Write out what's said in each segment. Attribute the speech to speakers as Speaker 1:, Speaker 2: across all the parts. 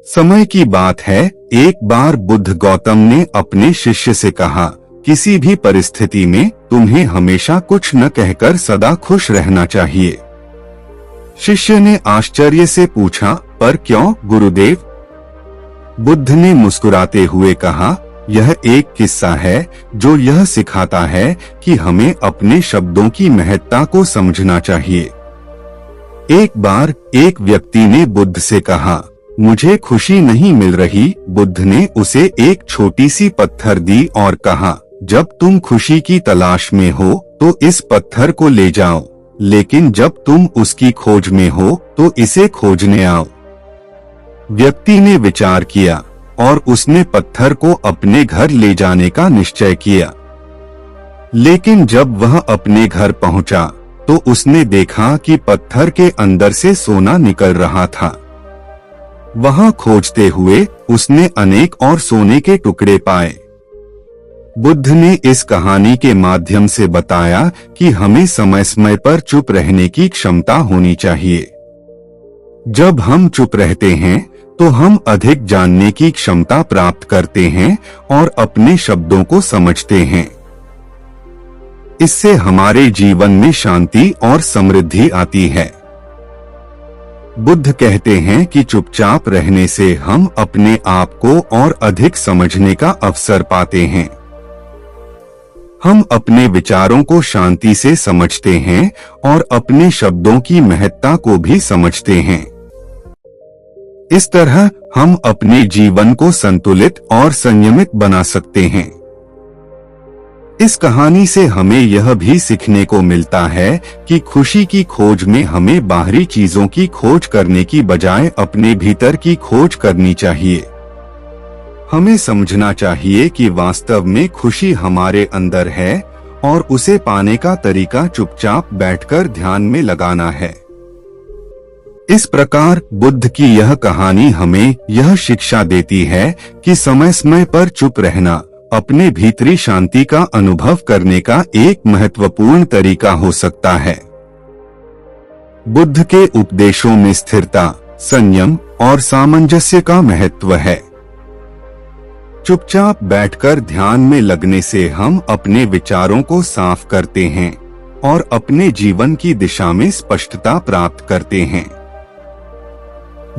Speaker 1: समय की बात है, एक बार बुद्ध गौतम ने अपने शिष्य से कहा, किसी भी परिस्थिति में तुम्हें हमेशा कुछ न कहकर सदा खुश रहना चाहिए। शिष्य ने आश्चर्य से पूछा, पर क्यों गुरुदेव? बुद्ध ने मुस्कुराते हुए कहा, यह एक किस्सा है जो यह सिखाता है कि हमें अपने शब्दों की महत्ता को समझना चाहिए। एक बार एक व्यक्ति ने बुद्ध से कहा, मुझे खुशी नहीं मिल रही। बुद्ध ने उसे एक छोटी सी पत्थर दी और कहा, जब तुम खुशी की तलाश में हो तो इस पत्थर को ले जाओ, लेकिन जब तुम उसकी खोज में हो तो इसे खोजने आओ। व्यक्ति ने विचार किया और उसने पत्थर को अपने घर ले जाने का निश्चय किया। लेकिन जब वह अपने घर पहुंचा तो उसने देखा कि पत्थर के अंदर से सोना निकल रहा था। वहां खोजते हुए उसने अनेक और सोने के टुकड़े पाए। बुद्ध ने इस कहानी के माध्यम से बताया कि हमें समय समय पर चुप रहने की क्षमता होनी चाहिए। जब हम चुप रहते हैं तो हम अधिक जानने की क्षमता प्राप्त करते हैं और अपने शब्दों को समझते हैं। इससे हमारे जीवन में शांति और समृद्धि आती है। बुद्ध कहते हैं कि चुपचाप रहने से हम अपने आप को और अधिक समझने का अवसर पाते हैं। हम अपने विचारों को शांति से समझते हैं और अपने शब्दों की महत्ता को भी समझते हैं। इस तरह हम अपने जीवन को संतुलित और संयमित बना सकते हैं। इस कहानी से हमें यह भी सीखने को मिलता है कि खुशी की खोज में हमें बाहरी चीजों की खोज करने की बजाय अपने भीतर की खोज करनी चाहिए। हमें समझना चाहिए कि वास्तव में खुशी हमारे अंदर है और उसे पाने का तरीका चुपचाप बैठकर ध्यान में लगाना है। इस प्रकार बुद्ध की यह कहानी हमें यह शिक्षा देती है कि समय समय पर चुप रहना अपने भीतरी शांति का अनुभव करने का एक महत्वपूर्ण तरीका हो सकता है। बुद्ध के उपदेशों में स्थिरता, संयम और सामंजस्य का महत्व है। चुपचाप बैठकर ध्यान में लगने से हम अपने विचारों को साफ करते हैं और अपने जीवन की दिशा में स्पष्टता प्राप्त करते हैं।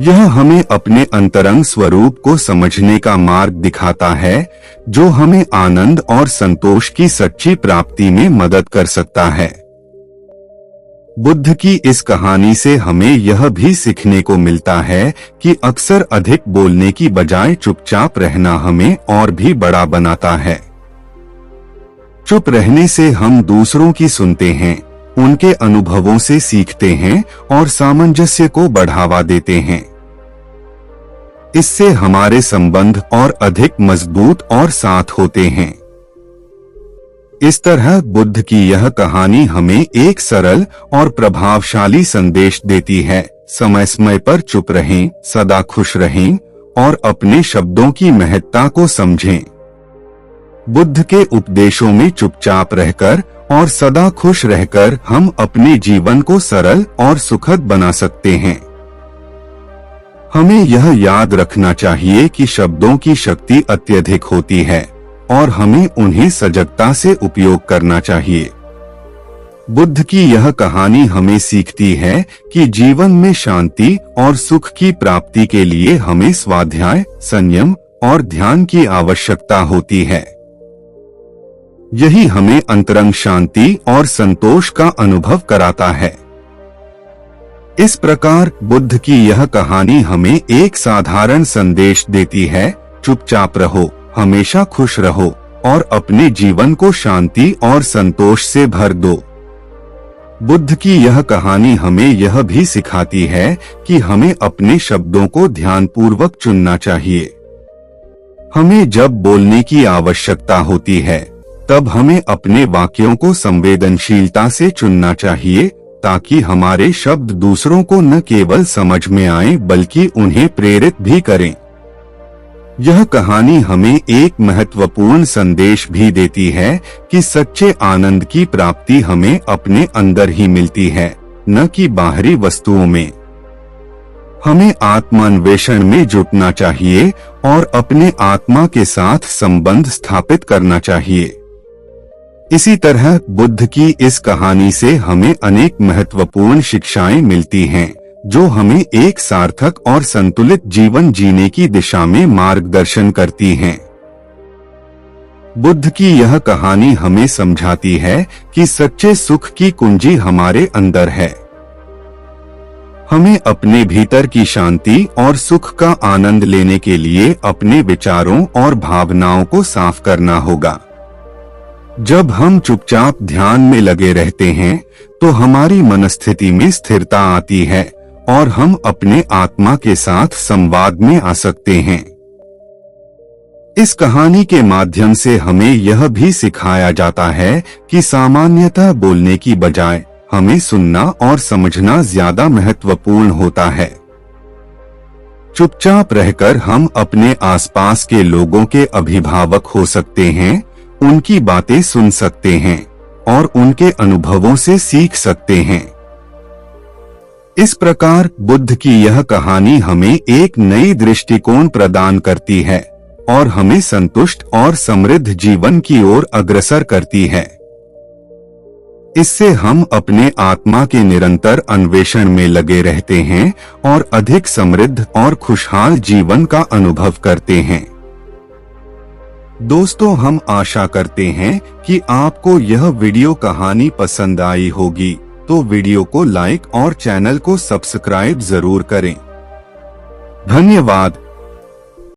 Speaker 1: यह हमें अपने अंतरंग स्वरूप को समझने का मार्ग दिखाता है, जो हमें आनंद और संतोष की सच्ची प्राप्ति में मदद कर सकता है। बुद्ध की इस कहानी से हमें यह भी सीखने को मिलता है कि अक्सर अधिक बोलने की बजाय चुपचाप रहना हमें और भी बड़ा बनाता है। चुप रहने से हम दूसरों की सुनते हैं, उनके अनुभवों से सीखते हैं और सामंजस्य को बढ़ावा देते हैं। इससे हमारे संबंध और अधिक मजबूत और साथ होते हैं। इस तरह बुद्ध की यह कहानी हमें एक सरल और प्रभावशाली संदेश देती है, समय समय पर चुप रहें, सदा खुश रहें और अपने शब्दों की महत्ता को समझें। बुद्ध के उपदेशों में चुपचाप रहकर और सदा खुश रहकर हम अपने जीवन को सरल और सुखद बना सकते हैं। हमें यह याद रखना चाहिए कि शब्दों की शक्ति अत्यधिक होती है और हमें उन्हें सजगता से उपयोग करना चाहिए। बुद्ध की यह कहानी हमें सीखती है कि जीवन में शांति और सुख की प्राप्ति के लिए हमें स्वाध्याय, संयम और ध्यान की आवश्यकता होती है। यही हमें अंतरंग शांति और संतोष का अनुभव कराता है। इस प्रकार बुद्ध की यह कहानी हमें एक साधारण संदेश देती है, चुपचाप रहो, हमेशा खुश रहो और अपने जीवन को शांति और संतोष से भर दो। बुद्ध की यह कहानी हमें यह भी सिखाती है कि हमें अपने शब्दों को ध्यानपूर्वक चुनना चाहिए। हमें जब बोलने की आवश्यकता होती है, तब हमें अपने वाक्यों को संवेदनशीलता से चुनना चाहिए, ताकि हमारे शब्द दूसरों को न केवल समझ में आए बल्कि उन्हें प्रेरित भी करें। यह कहानी हमें एक महत्वपूर्ण संदेश भी देती है कि सच्चे आनंद की प्राप्ति हमें अपने अंदर ही मिलती है, न कि बाहरी वस्तुओं में। हमें आत्मान्वेषण में जुटना चाहिए और अपने आत्मा के साथ संबंध स्थापित करना चाहिए। इसी तरह बुद्ध की इस कहानी से हमें अनेक महत्वपूर्ण शिक्षाएं मिलती हैं, जो हमें एक सार्थक और संतुलित जीवन जीने की दिशा में मार्गदर्शन करती हैं। बुद्ध की यह कहानी हमें समझाती है कि सच्चे सुख की कुंजी हमारे अंदर है। हमें अपने भीतर की शांति और सुख का आनंद लेने के लिए अपने विचारों और भावनाओं को साफ करना होगा। जब हम चुपचाप ध्यान में लगे रहते हैं, तो हमारी मनस्थिति में स्थिरता आती है और हम अपने आत्मा के साथ संवाद में आ सकते हैं। इस कहानी के माध्यम से हमें यह भी सिखाया जाता है कि सामान्यतः बोलने की बजाय हमें सुनना और समझना ज्यादा महत्वपूर्ण होता है। चुपचाप रहकर हम अपने आसपास के लोगों के अभिभावक हो सकते हैं, उनकी बातें सुन सकते हैं और उनके अनुभवों से सीख सकते हैं। इस प्रकार बुद्ध की यह कहानी हमें एक नई दृष्टिकोण प्रदान करती है और हमें संतुष्ट और समृद्ध जीवन की ओर अग्रसर करती है। इससे हम अपने आत्मा के निरंतर अन्वेषण में लगे रहते हैं और अधिक समृद्ध और खुशहाल जीवन का अनुभव करते हैं। दोस्तों, हम आशा करते हैं कि आपको यह वीडियो कहानी पसंद आई होगी, तो वीडियो को लाइक और चैनल को सब्सक्राइब जरूर करें। धन्यवाद।